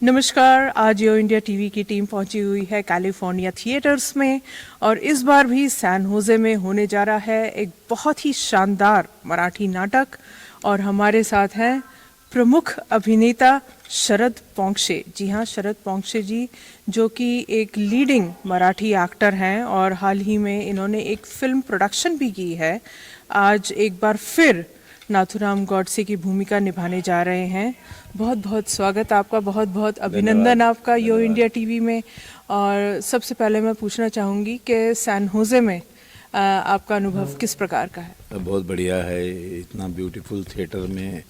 नमस्कार। आज यो India TV की टीम पहुंची हुई है कैलिफोर्निया थिएटर्स में और इस बार भी सैन होजे में होने जा रहा है एक बहुत ही शानदार मराठी नाटक। और हमारे साथ हैं प्रमुख अभिनेता शरद पोंक्षे। जी हाँ, शरद पोंक्षे जी जो कि एक लीडिंग मराठी एक्टर हैं और हाल ही में इन्होंने एक फिल्म प्रोडक्शन भी की है। आज एक बार फिर नाथुराम गॉडसे की भूमिका निभाने जा रहे हैं। बहुत बहुत स्वागत आपका, बहुत बहुत अभिनंदन आपका यो इंडिया टीवी में। और सबसे पहले मैं पूछना चाहूँगी कि सैन होजे में आपका अनुभव किस प्रकार का है? बहुत बढ़िया है। इतना ब्यूटीफुल थिएटर में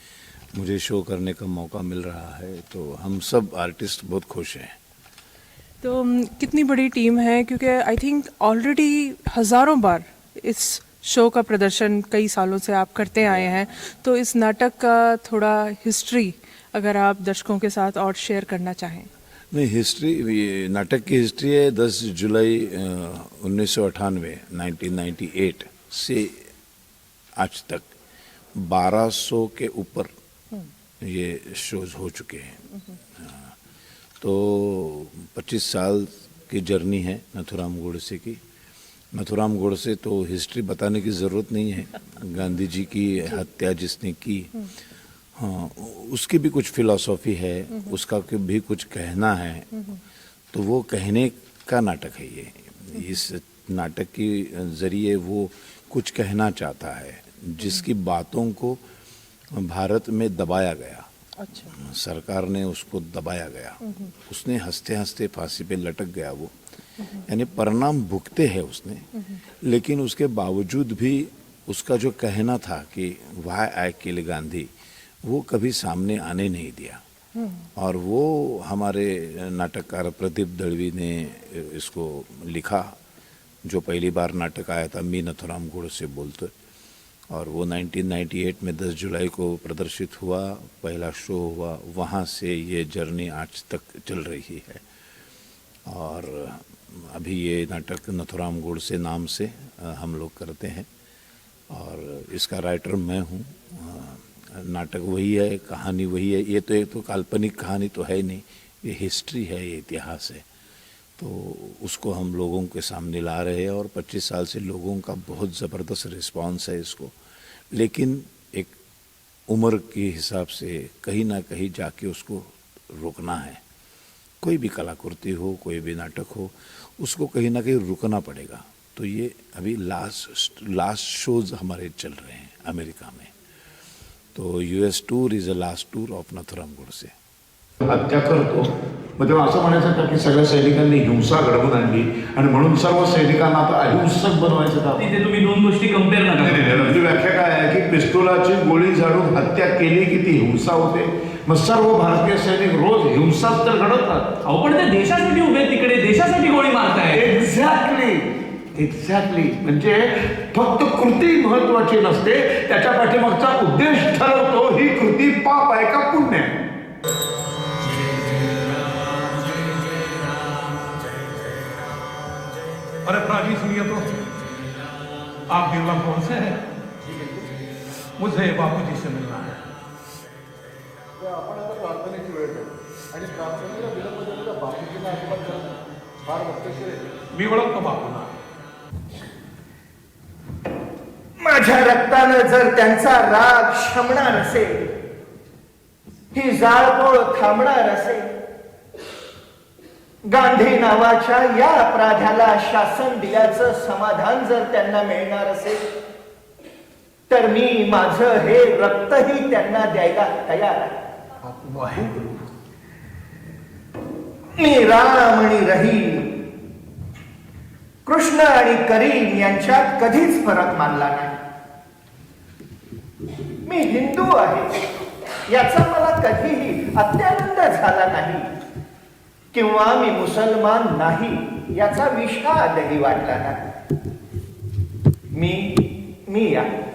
मुझे शो करने का मौका मिल रहा है, तो हम सब आर्टिस्ट बहुत खुश हैं। तो कितनी बड़ी टीम है, क्योंकि आई थिंक ऑलरेडी हज़ारों बार इस शो का प्रदर्शन कई सालों से आप करते आए हैं, तो इस नाटक का थोड़ा हिस्ट्री अगर आप दर्शकों के साथ और शेयर करना चाहें। नहीं, हिस्ट्री, नाटक की हिस्ट्री है 10 जुलाई 1998 1998 से आज तक 1200 के ऊपर ये शोज हो चुके हैं। तो 25 साल की जर्नी है नाथुराम गोडसे की। नाथुराम गोडसे तो हिस्ट्री बताने की ज़रूरत नहीं है। गांधी जी की हत्या जिसने की, हाँ, उसकी भी कुछ फिलॉसफी है, उसका भी कुछ कहना है, तो वो कहने का नाटक है ये। इस नाटक के ज़रिए वो कुछ कहना चाहता है, जिसकी बातों को भारत में दबाया गया। अच्छा। सरकार ने उसको दबाया गया, उसने हंसते हंसते फांसी पे लटक गया वो, यानी परिणाम भुगते हैं उसने। लेकिन उसके बावजूद भी उसका जो कहना था कि वाई आई किल गांधी, वो कभी सामने आने नहीं दिया। और वो हमारे नाटककार प्रदीप दळवी ने इसको लिखा, जो पहली बार नाटक आया था मी नाथुराम गोडसे बोलते, और वो 1998 में 10 जुलाई को प्रदर्शित हुआ, पहला शो हुआ। वहाँ से ये जर्नी आज तक चल रही है। और अभी ये नाटक नाथुराम गोडसे नाम से हम लोग करते हैं, और इसका राइटर मैं हूँ। नाटक वही है, कहानी वही है। ये तो एक तो काल्पनिक कहानी तो है नहीं, ये हिस्ट्री है, ये इतिहास है। तो उसको हम लोगों के सामने ला रहे हैं, और 25 साल से लोगों का बहुत ज़बरदस्त रिस्पांस है इसको। लेकिन एक उम्र के हिसाब से कहीं ना कहीं जाके उसको रोकना है। कोई भी कलाकृति हो, कोई भी नाटक हो, उसको कहीं ना कहीं रुकना पड़ेगा। तो ये अभी लास्ट शोज हमारे चल रहे हैं अमेरिका में। तो US tour is a last tour of Nathuram Godse. हत्या करतो, मग तेव्हा असं म्हणायचं का की सगळ्या सैनिकांनी हिंसा घडवून आणली आणि म्हणून सर्व सैनिकांना आता अहिंसक बनवायचं का? तिथे तुम्ही दोन गोष्टी कंपेअर नका करू. तुझी व्याख्या काय आहे की पिस्तुलाची गोळी झाडून हत्या केली की ती हिंसा होते? मग सर्व भारतीय सैनिक रोज हिंसाच तर घडवतात. अहो पण ते देशासाठी उभे आहेत, तिकडे देशासाठी गोळी मारताय. एक्झॅक्टली. म्हणजे फक्त कृती महत्वाची नसते, त्याच्या पाठीमागचा उद्देश ठरवतो ही कृती पाप आहे का पुण्य आहे. अरे प्राजी सुनिए तो, आप बिरला कौन से हैं? मुझे बापूजी से मिलना है. आपण आता प्रार्थनेची वेळ आहे आणि प्रार्थनेला विलंब झालेला बापूजींना आशीर्वाद करणं फार वक्तशीर आहे. मी ओळखतो बापूंना. माझ्या रक्तानं जर त्यांचा राग शमणार असेल, ही जाळपोळ थांबणार असेल, गांधी नावाच्या या अपराध्याला शासन दिल्याचं समाधान जर त्यांना मिळणार असेल, तर मी माझं हे रक्तही त्यांना द्यायला तयार आहे. मी राम आणि रहीम, कृष्ण आणि करीम यांच्यात कधीच फरक मानला नाही. मी हिंदू आहे याचा मला कधीही अत्यानंद झाला नाही, किंवा मी मुसलमान नाही याचा विषादही वाटला नाही. मी आहे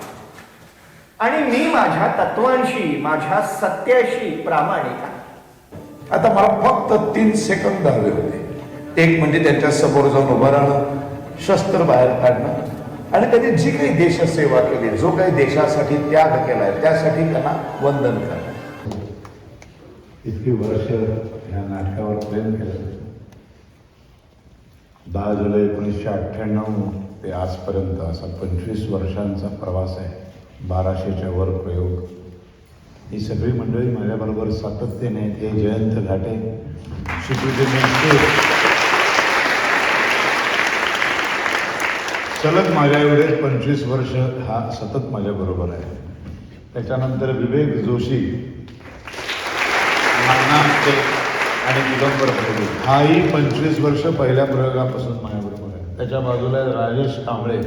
आणि मी माझ्या तत्वांशी, माझ्या सत्याशी प्रामाणिक आहे. आता मला फक्त 3 सेकंद हवे होते. एक म्हणजे त्यांच्या समोर जाऊन उभं राहणं, शस्त्र बाहेर काढणं, आणि त्यांनी जी काही देशसेवा केली, जो काही देशासाठी त्याग केलाय, त्यासाठी त्यांना वंदन करणं. इतकी वर्ष ह्या नाटकावर प्रेम केलं. 10 जुलै 1998 ते आजपर्यंत असा 25 वर्षांचा प्रवास आहे. 1200च्या वर प्रयोग. ही सगळी मंडळी माझ्याबरोबर सातत्याने आहेत. हे जयंत घाटे, सुप्रीत सलग माझ्या एवढेच 25 वर्ष हा सतत माझ्याबरोबर आहे. त्याच्यानंतर विवेक जोशी, नाना आपटे आणि दिगंबर पटेल हाही 25 वर्ष पहिल्या प्रयोगापासून माझ्याबरोबर आहे. त्याच्या बाजूला राजेश कांबळे,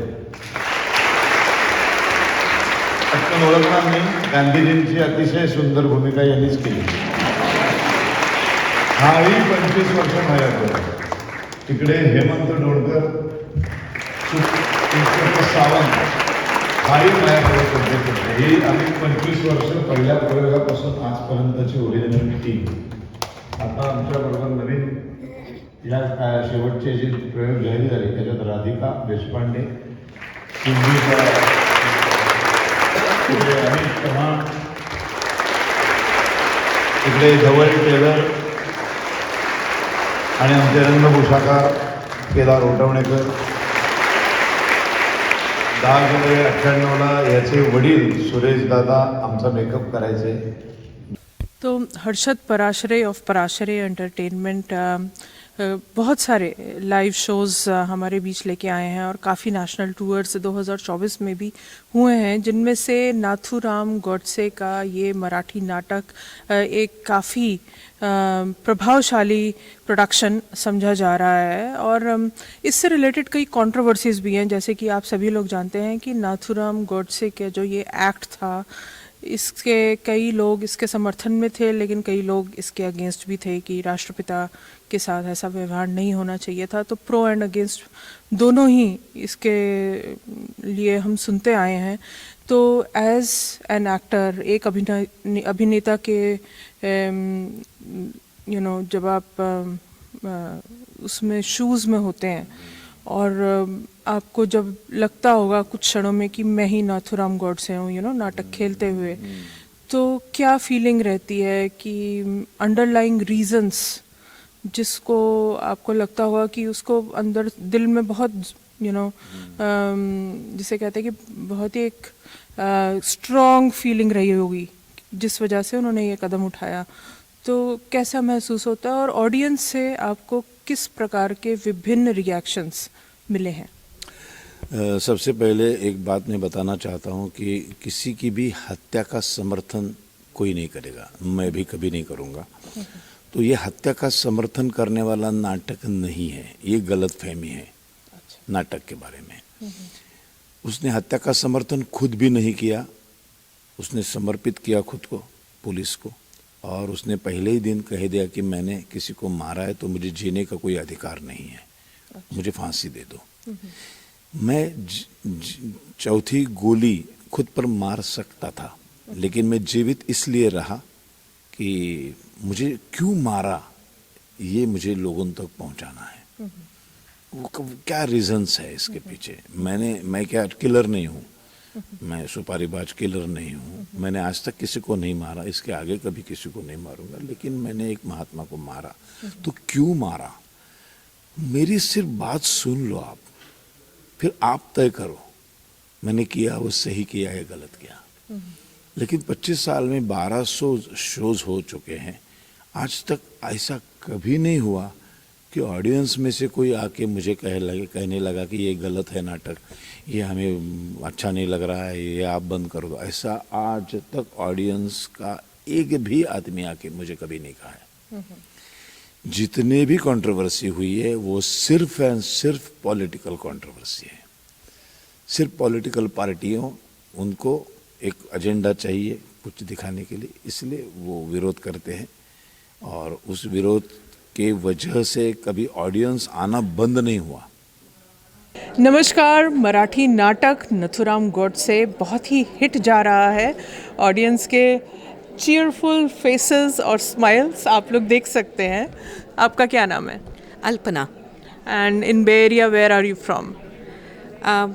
पटकन ओळखणार नाही, गांधीजींची अतिशय सुंदर भूमिका यांनीच केली. हाही 25 वर्ष माझ्याबरोबर आहे. तिकडे हेमंत डोणकर, सावंत हाही माझ्याबरोबर करते. ही आम्ही 25 वर्ष पहिल्या प्रयोगापासून आजपर्यंतची ओरिजिनल टीम. आता आमच्याबरोबर नवीन या शेवटचे जे प्रयोग जाहीर झाले त्याच्यात राधिका देशपांडे, अमित चव्हाण, इकडे धवल टेलर आणि आमचे रंगभूषाकार केदार ओटवणेकर. 10 जुलै 98ला याचे वडील सुरेश दादा आमचा मेकअप करायचे. तो हर्षद पराशरे ऑफ पराशरे एंटरटेनमेंट बहुत सारे लाइव शोज़ हमारे बीच लेके आए हैं और काफ़ी नेशनल टूर्स 2024 में भी हुए हैं, जिनमें से नाथूराम गॉडसे का ये मराठी नाटक एक काफ़ी प्रभावशाली प्रोडक्शन समझा जा रहा है. और इससे रिलेटेड कई कंट्रोवर्सीज भी हैं. जैसे कि आप सभी लोग जानते हैं कि नाथूराम गॉडसे का जो ये एक्ट था, इसके कई लोग इसके समर्थन में थे, लेकिन कई लोग इसके अगेंस्ट भी थे कि राष्ट्रपिता के साथ ऐसा व्यवहार नहीं होना चाहिए था. तो प्रो एंड अगेंस्ट दोनों ही इसके लिए हम सुनते आए हैं. तो एज एन एक्टर, एक अभिनेता के जब आप उसमें शूज़ में होते हैं और आपको जब लगता होगा कुछ क्षणों में कि मैं ही नाथूराम गॉडसे हूँ, नाटक खेलते हुए, तो क्या फीलिंग रहती है कि अंडरलाइंग रीजंस जिसको आपको लगता होगा कि उसको अंदर दिल में बहुत जिसे कहते हैं कि बहुत ही एक स्ट्रॉन्ग फीलिंग रही होगी जिस वजह से उन्होंने ये कदम उठाया. तो कैसा महसूस होता है और ऑडियंस से आपको किस प्रकार के विभिन्न रिएक्शंस मिले हैं? सबसे पहले एक बात मैं बताना चाहता हूँ कि किसी की भी हत्या का समर्थन कोई नहीं करेगा, मैं भी कभी नहीं करूँगा. तो ये हत्या का समर्थन करने वाला नाटक नहीं है, ये गलतफहमी है नाटक के बारे में. उसने हत्या का समर्थन खुद भी नहीं किया, उसने समर्पित किया खुद को पुलिस को, और उसने पहले ही दिन कह दिया कि मैंने किसी को मारा है तो मुझे जीने का कोई अधिकार नहीं है, मुझे फांसी दे दो. मैं चौथी गोली खुद पर मार सकता था, लेकिन मैं जीवित इसलिए रहा कि मुझे क्यों मारा ये मुझे लोगों तक पहुंचाना है. वो क्या रीजंस है इसके पीछे. मैं क्या किलर नहीं हूँ, मैं सुपारीबाज किलर नहीं हूँ, मैंने आज तक किसी को नहीं मारा, इसके आगे कभी किसी को नहीं मारूंगा, लेकिन मैंने एक महात्मा को मारा. तो क्यों मारा? मेरी सिर्फ बात सुन लो आप, फिर आप तय करो मैंने किया वो सही किया या गलत किया. लेकिन 25 साल में 1200 शोज हो चुके हैं. आज तक ऐसा कभी नहीं हुआ कि ऑडियंस में से कोई आके मुझे कहने लगा कि ये गलत है नाटक, ये हमें अच्छा नहीं लग रहा है, ये आप बंद कर दो. ऐसा आज तक ऑडियंस का एक भी आदमी आके मुझे कभी नहीं कहा है. जितने भी कंट्रोवर्सी हुई है वो सिर्फ एंड सिर्फ पॉलिटिकल कंट्रोवर्सी है. सिर्फ पॉलिटिकल पार्टियों, उनको एक एजेंडा चाहिए कुछ दिखाने के लिए, इसलिए वो विरोध करते हैं. और उस विरोध के वजह से कभी ऑडियंस आना बंद नहीं हुआ. नमस्कार. मराठी नाटक नाथूराम गॉडसे बहुत ही हिट जा रहा है. ऑडियंस के चीयरफुल फेसेस और स्माइल्स आप लोग देख सकते हैं. आपका क्या नाम है? Alpana. And in Bay Area where are you from?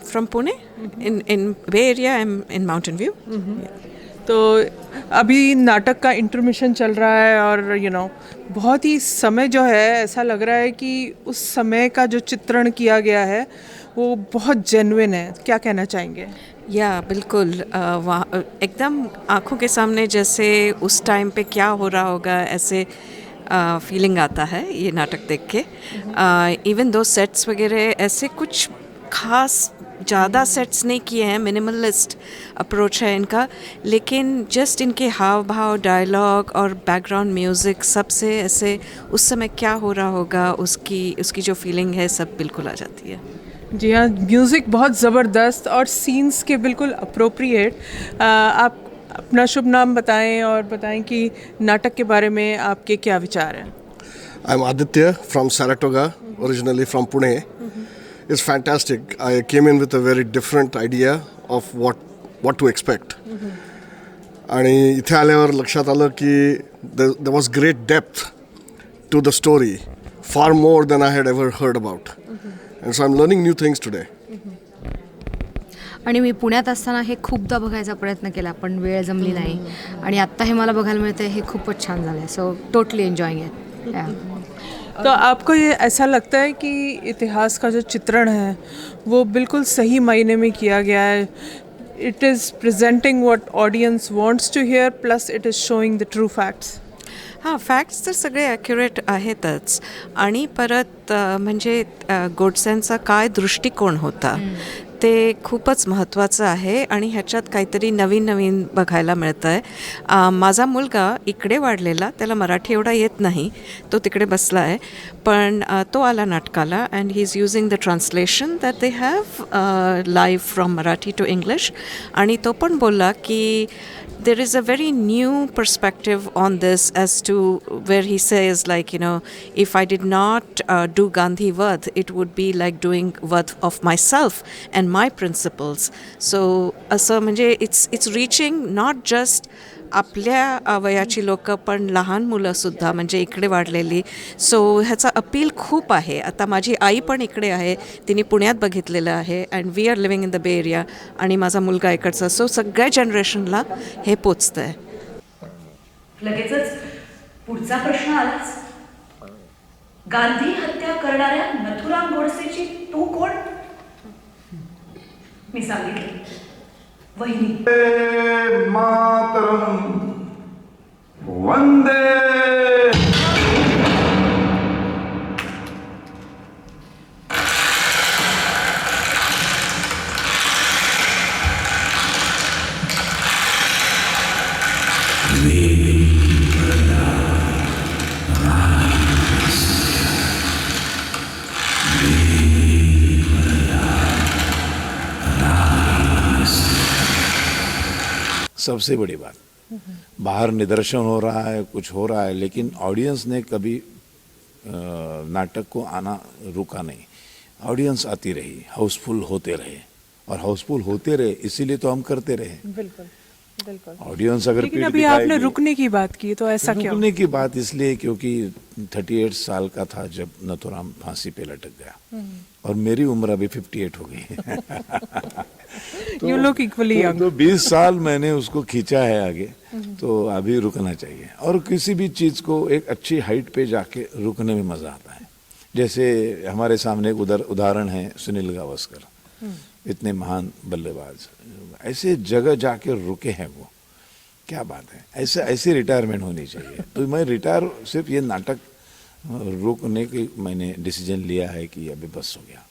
From Pune. In Bay Area, I'm in Mountain View. Yeah. तो अभी नाटक का इंटरमिशन चल रहा है और बहुत ही समय जो है ऐसा लग रहा है कि उस समय का जो चित्रण किया गया है वो बहुत जेन्युइन है. क्या कहना चाहेंगे? या बिल्कुल वहाँ एकदम आँखों के सामने जैसे उस टाइम पे क्या हो रहा होगा ऐसे फीलिंग आता है ये नाटक देख के. इवन दो सेट्स वगैरह ऐसे कुछ खास ज़्यादा सेट्स नहीं किए हैं, मिनिमलिस्ट अप्रोच है इनका, लेकिन जस्ट इनके हाव भाव, डायलॉग और बैकग्राउंड म्यूज़िक सबसे ऐसे उस समय क्या हो रहा होगा उसकी जो फीलिंग है सब बिल्कुल आ जाती है. जी हाँ, म्यूज़िक बहुत ज़बरदस्त और सीन्स के बिल्कुल अप्रोप्रिएट. आप अपना शुभ नाम बताएं और बताएं कि नाटक के बारे में आपके क्या विचार हैं. I'm Aditya from Saratoga, originally from Pune. It's fantastic. I came in with a very different idea of what to expect. आणि इथे आल्यावर लक्षात आलं की there was great depth to the story, far more than I had ever heard about. And so I'm learning new things today. आणि मी पुण्यात असताना हे खूपदा बघायचा प्रयत्न केला पण वेळ जमली नाही आणि आत्ता हे मला बघायला मिळतं हे खूपच छान झालं आहे. So totally enjoying it. तो आपको ये ऐसा लगता है कि इतिहास का जो चित्रण है वो बिल्कुल सही मायने में किया गया है? It is presenting what audience wants to hear plus it is showing the true facts. हां, फॅक्ट्स तर सगळे ॲक्युरेट आहेतच आणि परत म्हणजे गोडसेंचा काय दृष्टिकोन होता ते खूपच महत्त्वाचं आहे आणि ह्याच्यात काहीतरी नवीन बघायला मिळतं आहे. माझा मुलगा इकडे वाढलेला, त्याला मराठी एवढा येत नाही, तो तिकडे बसला आहे, पण तो आला नाटकाला and he is using the translation that they have live from Marathi to English. आणि तो पण बोलला की there is a very new perspective on this as to where he says if I did not do Gandhi Vadh, it would be like doing Vadh of myself and my principles. So असं म्हणजे it's reaching not just आपल्या वयाची लोकं पण लहान मुलंसुद्धा म्हणजे इकडे वाढलेली. सो ह्याचा अपील खूप आहे. आता माझी आई पण इकडे आहे, तिने पुण्यात बघितलेलं आहे and we are living in the Bay Area आणि माझा मुलगा इकडचा. सो सगळ्या जनरेशनला हे पोचतं आहे. लगेचच पुढचा प्रश्न आलाच. गांधी हत्या करणाऱ्या नथुराम गोडसेची तू कोण? मी सांगितलं वहिनी. मातरम वंदे. सबसे बड़ी बात, बाहर निदर्शन हो रहा है, कुछ हो रहा है, लेकिन ऑडियंस ने कभी नाटक को आना रुका नहीं. ऑडियंस आती रही, हाउसफुल होते रहे और हाउसफुल होते रहे इसीलिए तो हम करते रहे. बिल्कुल बिल्कुल. ऑडियंस अगर लेकिन अभी आपने रुकने की बात की तो ऐसा क्यों? रुकने की बात इसलिए क्योंकि 38 साल का था जब नथुराम फांसी पे लटक गया और मेरी उम्र अभी 58 हो गई. You look equally young. तो 20 साल मैंने उसको खींचा है आगे, तो अभी रुकना चाहिए. और किसी भी चीज़ को एक अच्छी हाइट पे जाके रुकने में मज़ा आता है. जैसे हमारे सामने एक उदाहरण है सुनील गावस्कर, इतने महान बल्लेबाज, ऐसे जगह जाके रुके हैं वो. क्या बात है. ऐसे रिटायरमेंट होनी चाहिए. तो मैं रिटायर सिर्फ ये नाटक रोकने की मैंने डिसीजन लिया है कि अभी बस हो गया.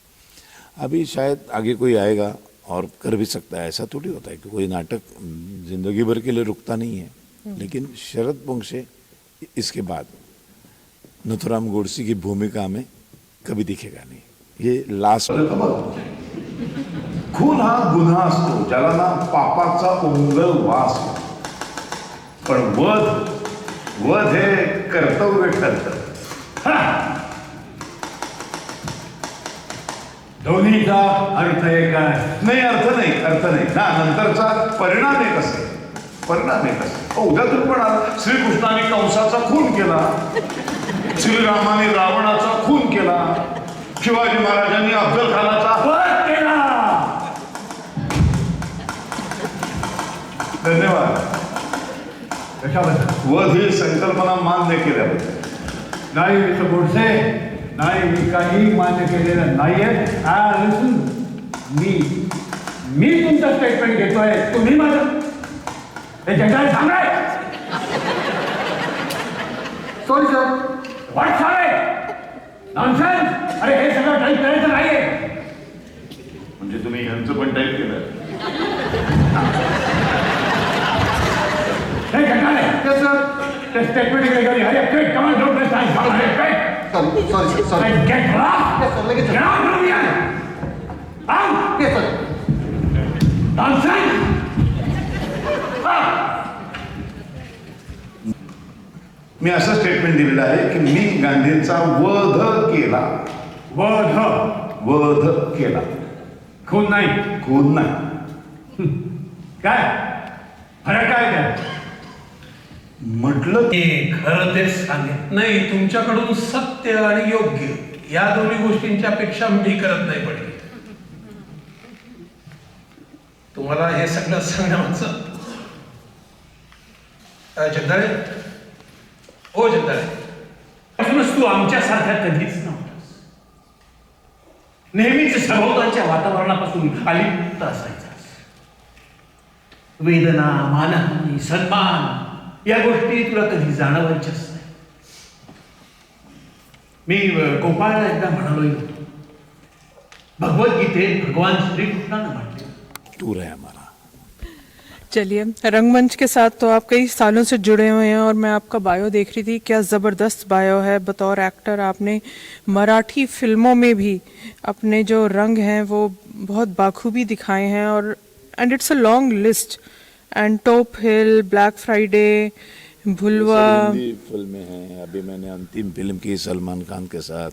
अभी शायद आगे कोई आएगा और कर भी सकता है. ऐसा थोड़ी होता है कि कोई नाटक जिंदगी भर के लिए रुकता नहीं है. लेकिन शरद पोंक्षे इसके बाद नथुराम गोडसे की भूमिका में कभी दिखेगा नहीं. ये लास्ट. खून हा गुन्हा असतो ज्याला ना पापाचा ओंगल वास, पण वध हे कर्तव्य ठरतं. दोन्हीचा अर्थ एक आहे. नाही, अर्थ नाही ना. नंतरचा परिणाम एक असेल. उद्या तुम्ही म्हणाल श्रीकृष्णाने कंसाचा खून केला, श्रीरामाने रावणाचा खून केला, शिवाजी महाराजांनी अफजल खानाचा वध केला. धन्यवाद. कशाबद्दल? वध ही संकल्पना मान्य केल्याबद्दल. नाही मिस्टर गोडसे, नाही, मी काही मान्य केलेलं नाहीये. मी तुमचं स्टेटमेंट घेतोय, तुम्ही माझं हे जगाला सांगाय. Sorry sir. What sorry? Nonsense. अरे हे सगळं टाईप करायचं नाहीये. म्हणजे तुम्ही ह्यांचं पण टाईप केलं. हे जगाले. सर ते स्टेटमेंट इकडे करी. अरे quick, come on, don't waste time. अरे quick. Sorry sorry get lost. Yes, sir, लगेच. Get out from here. Out. Yes, sir. Nonsense. मी असं स्टेटमेंट दिलेलं आहे की मी गांधींचा वध केला. वध केला. खून नाही. खून नाही. काय फरक काय काय? म्हटलं मी खरं तेच सांगेन. नाही, तुमच्याकडून सत्य आणि योग्य या दोन्ही गोष्टींच्या अपेक्षा मी करत नाही पडली. तुम्हाला हे सगळं सांगण्याचं जगदाळे, ओ जगदाळे, पासूनच तू आमच्यासारख्या कधीच नव्हतास. नेहमीच सभोवतालच्या वातावरणापासून अलिप्त असायचास. वेदना, मानहानी, सन्मान या गोष्टी तुला कधी जाणवायच्याच नाही. मी गोपाळला एकदा म्हणालोय होतो, भगवद्गीतेत भगवान श्रीकृष्णानं म्हटले, टूर है हमारा. चलिए, रंगमंच के साथ तो आप कई सालों से जुड़े हुए हैं और मैं आपका बायो देख रही थी. क्या ज़बरदस्त बायो है. बतौर एक्टर आपने मराठी फिल्मों में भी अपने जो रंग हैं वो बहुत बाखूबी दिखाए हैं. और and it's a long list. And Top Hill, Black Friday, Bhulwa. Hindi फिल्में हैं. अभी मैंने अंतिम फिल्म की सलमान खान के साथ,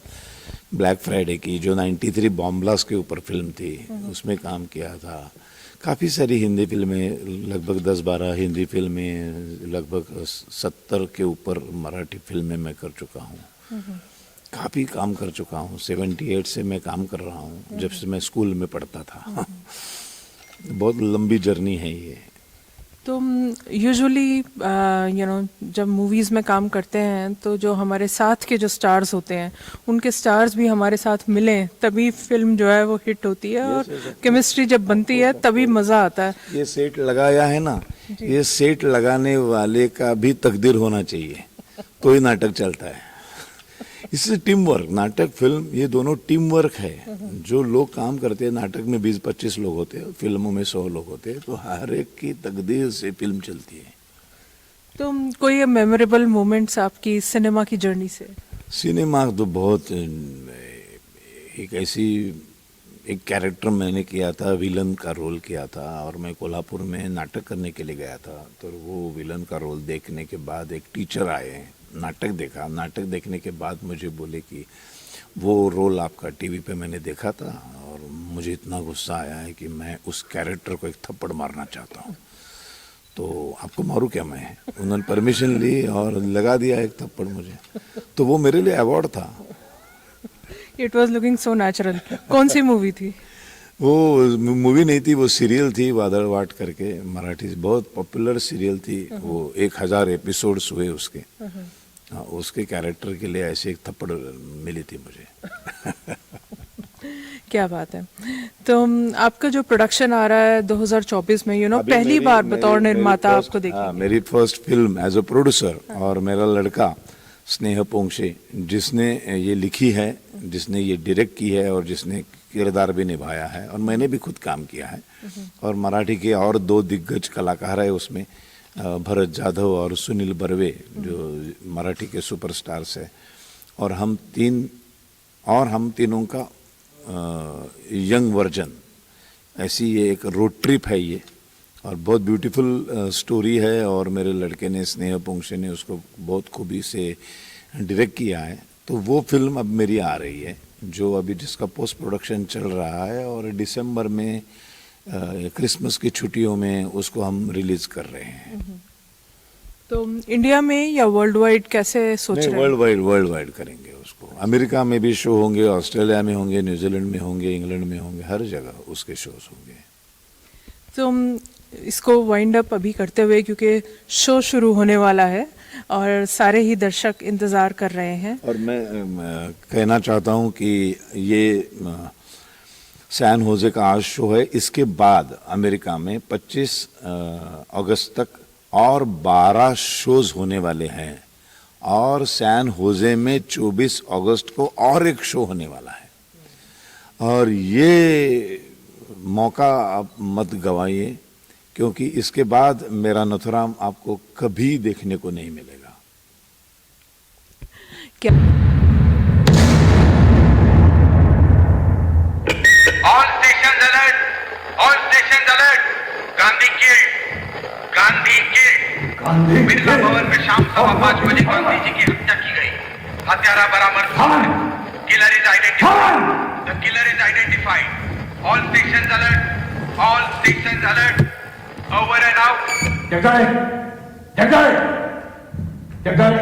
ब्लैक फ्राइडे की, जो 93 बॉम्ब ब्लास्ट के ऊपर फिल्म थी, उसमें काम किया था. काफ़ी सारी हिंदी फिल्में, लगभग 10-12 हिंदी फिल्में, लगभग 70 के ऊपर मराठी फिल्में मैं कर चुका हूँ. काफ़ी काम कर चुका हूँ. 78 से मैं काम कर रहा हूँ, जब से मैं स्कूल में पढ़ता था. बहुत लंबी जर्नी है ये. तो यूजुअली जब मूवीज़ में काम करते हैं तो जो हमारे साथ के जो स्टार्स होते हैं उनके स्टार्स भी हमारे साथ मिलें तभी फिल्म जो है वो हिट होती है. और केमिस्ट्री जब बनती है तभी मज़ा आता है. ये सेट लगाया है ना, ये सेट लगाने वाले का भी तकदीर होना चाहिए तो ही नाटक चलता है. इससे टीम वर्क, नाटक फिल्म ये दोनों टीम वर्क है. जो लोग काम करते हैं नाटक में 20-25 लोग होते हैं, फिल्मों में 100 लोग होते हैं, तो हर एक की तकदीर से फिल्म चलती है. तो कोई मेमोरेबल मोमेंट्स आपकी सिनेमा की जर्नी से? सिनेमा तो बहुत, एक कैरेक्टर मैंने किया था, विलन का रोल किया था, और मैं कोल्हापुर में नाटक करने के लिए गया था. तो वो विलन का रोल देखने के बाद एक टीचर आए, नाटक देखा. नाटक देखने के बाद मुझे बोले कि वो रोल आपका टीवी पे मैंने देखा था और मुझे इतना गुस्सा आया है कि मैं उस कैरेक्टर को एक थप्पड़ मारना चाहता हूँ, तो आपको मारूँ क्या मैं? उन्होंने परमिशन ली और लगा दिया एक थप्पड़ मुझे. तो वो मेरे लिए अवार्ड था. It was looking so natural. कौन सी मूवी थी? वो मूवी नहीं थी, वो सीरियल थी, वादळवाट करके, मराठी बहुत पॉपुलर सीरियल थी. वो 1000 एपिसोड्स हुए उसके. हाँ, उसके कैरेक्टर के लिए ऐसे एक थप्पड़ मिली थी मुझे. क्या बात है. तो आपका जो प्रोडक्शन आ रहा है 2024 में, पहली बार बतौर निर्माता आपको देखिए. मेरी first film as a producer, और मेरा लड़का स्नेह पोंक्षे जिसने ये लिखी है, जिसने ये डायरेक्ट की है और जिसने किरदार भी निभाया है, और मैंने भी खुद काम किया है. और मराठी के और 2 दिग्गज कलाकार है उसमें, भरत जाधव और सुनील बर्वे, जो मराठी के सुपरस्टार्स है. और हम तीनों का यंग वर्जन. ऐसी ये एक रोड ट्रिप है ये, और बहुत ब्यूटीफुल स्टोरी है. और मेरे लड़के ने, स्नेह पोंक्षे ने, उसको बहुत खूबी से डायरेक्ट किया है. तो वो फिल्म अब मेरी आ रही है, जो अभी जिसका पोस्ट प्रोडक्शन चल रहा है, और दिसंबर में क्रिसमस की छुट्टियों में उसको हम रिलीज कर रहे हैं. तो इंडिया में या वर्ल्ड वाइड कैसे सोच रहे हैं? वर्ल्ड वाइड करेंगे उसको. अमेरिका में भी शो होंगे, ऑस्ट्रेलिया में होंगे, न्यूजीलैंड में होंगे, इंग्लैंड में होंगे, हर जगह उसके शोज होंगे. तो इसको वाइंड अप अभी करते हुए, क्योंकि शो शुरू होने वाला है और सारे ही दर्शक इंतज़ार कर रहे हैं। और मैं कहना चाहता हूं कि ये सैन होजे का आज शो है, इसके बाद अमेरिका में 25 अगस्त तक और 12 शोज होने वाले हैं, और सैन होजे में 24 अगस्त को और एक शो होने वाला है। और ये मौका आप मत गंवाइए, क्योंकि इसके बाद मेरा नथुराम आपको कभी देखने को नहीं मिलेगा। क्या All stations alert! All stations alert! Gandhi killed! Gandhi killed! Gandhi Birla भवन में शाम 5:15 बजे गांधी जी की हत्या की गई। हत्यारा बरामद हुआ है। Killer is identified. The killer is identified. All stations alert! All stations alert! Over and out! Jagdale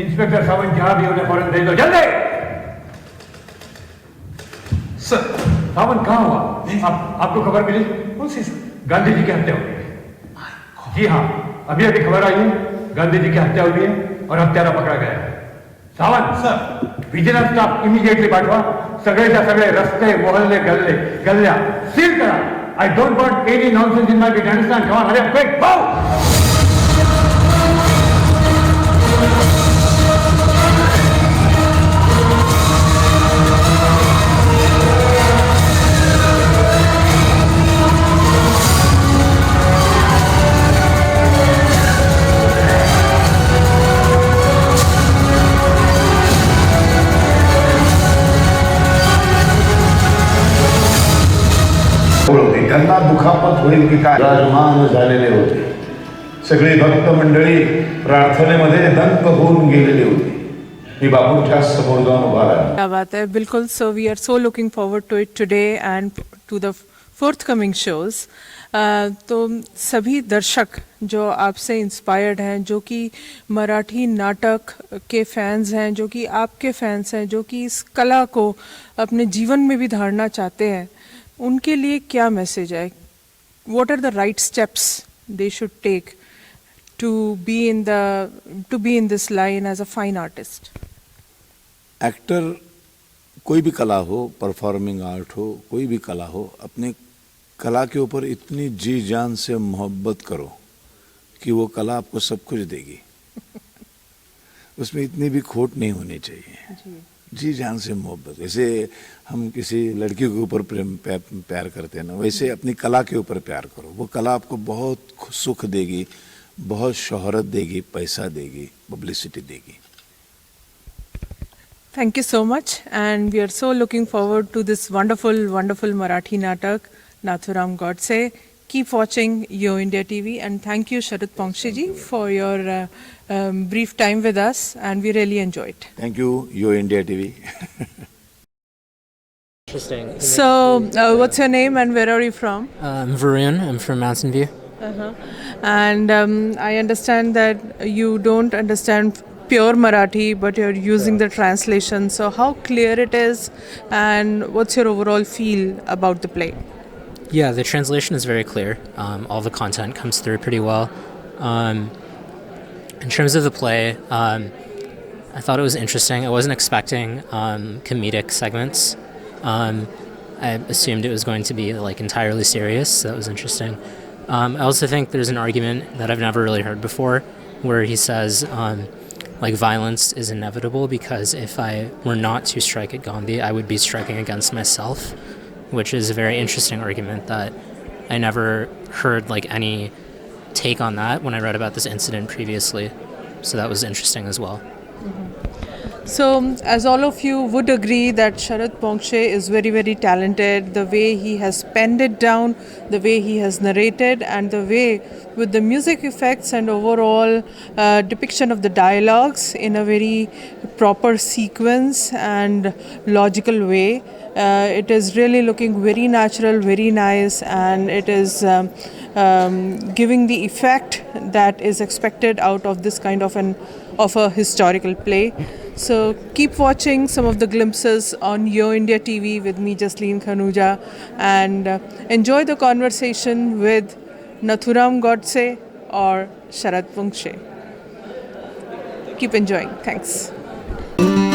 inspector Sawant जहां भी उन्हें फौरन भेज दो, जल्दी। सर, सावंत कहाँ हुआ? आपको खबर मिली? कौन सी सर? गांधी जी की हत्या हुई है। जी हाँ, अभी अभी खबर आई है, गांधी जी की हत्या हुई है और हत्यारा पकड़ा गया है। Sawant sir, vigilance staff immediately पाठवा, सगळेच्या सगळे रस्ते, मोहल्ले, गल्ल्या सील करा. I don't want any nonsense in my pit. Understand? Come on, hurry up, quick, move! त्यांना दुखापत होईल की काय राजमान झालेले होते. सगळी भक्त मंडळी प्रार्थनेमध्ये दंत होऊन गेलेली होती. मी बापूंच्या समोर जाऊन उभा राहिलो. क्या बात है, बिल्कुल. So we are so looking forward to it today and to the forthcoming shows. तो सभी दर्शक जो आपसे इंस्पायर्ड हैं, जो कि मराठी नाटक के फैंस हैं, जो कि आपके फैंस हैं, जो कि इस कला को अपने जीवन में भी धारना चाहते हैं, उनके लिए क्या मैसेज है? What are the right steps they should take to be in this line as a fine artist? Actor कोई भी कला हो, परफॉर्मिंग आर्ट हो, कोई भी कला हो, अपने कला के ऊपर इतनी जी जान से मोहब्बत करो कि वो कला आपको सब कुछ देगी. उसमें इतनी भी खोट नहीं होनी चाहिए. जी जान से मोहब्बत. जैसे हम किसी लड़की के ऊपर प्यार करते हैं ना, वैसे अपनी कला के ऊपर प्यार करो. वो कला आपको बहुत सुख देगी, बहुत शोहरत देगी, पैसा देगी, पब्लिसिटी देगी. Thank you so much, and we are so looking forward to this wonderful, wonderful Marathi natak, Nathuram Godse. Keep watching Yo India TV, and thank you, Sharad Pongshe ji, for your brief time with us, and we really enjoy it. Thank you, Yo India TV. Interesting. So, what's your name and where are you from? I'm Varun. I'm from Mountain View. And I understand that you don't understand pure Marathi, but you're using the translation. So, how clear it is, and what's your overall feel about the play? Yeah, the translation is very clear. All the content comes through pretty well. In terms of the play, I thought it was interesting. I wasn't expecting comedic segments. I assumed it was going to be like entirely serious, so that was interesting. I also think there's an argument that I've never really heard before, where he says like violence is inevitable because if I were not to strike at Gandhi, I would be striking against myself, which is a very interesting argument that I never heard like any take on that when I read about this incident previously. So that was interesting as well. So, as all of you would agree that Sharad Pongshe is very, very talented, the way he has penned it down, the way he has narrated, and the way with the music effects and overall depiction of the dialogues in a very proper sequence and logical way. It is really looking very natural, very nice, and it is giving the effect that is expected out of this kind of a historical play. So keep watching some of the glimpses on Yo India TV with me, Jasleen Khanuja, and enjoy the conversation with Nathuram Godse और शरद वंशे. Keep enjoying. Thanks.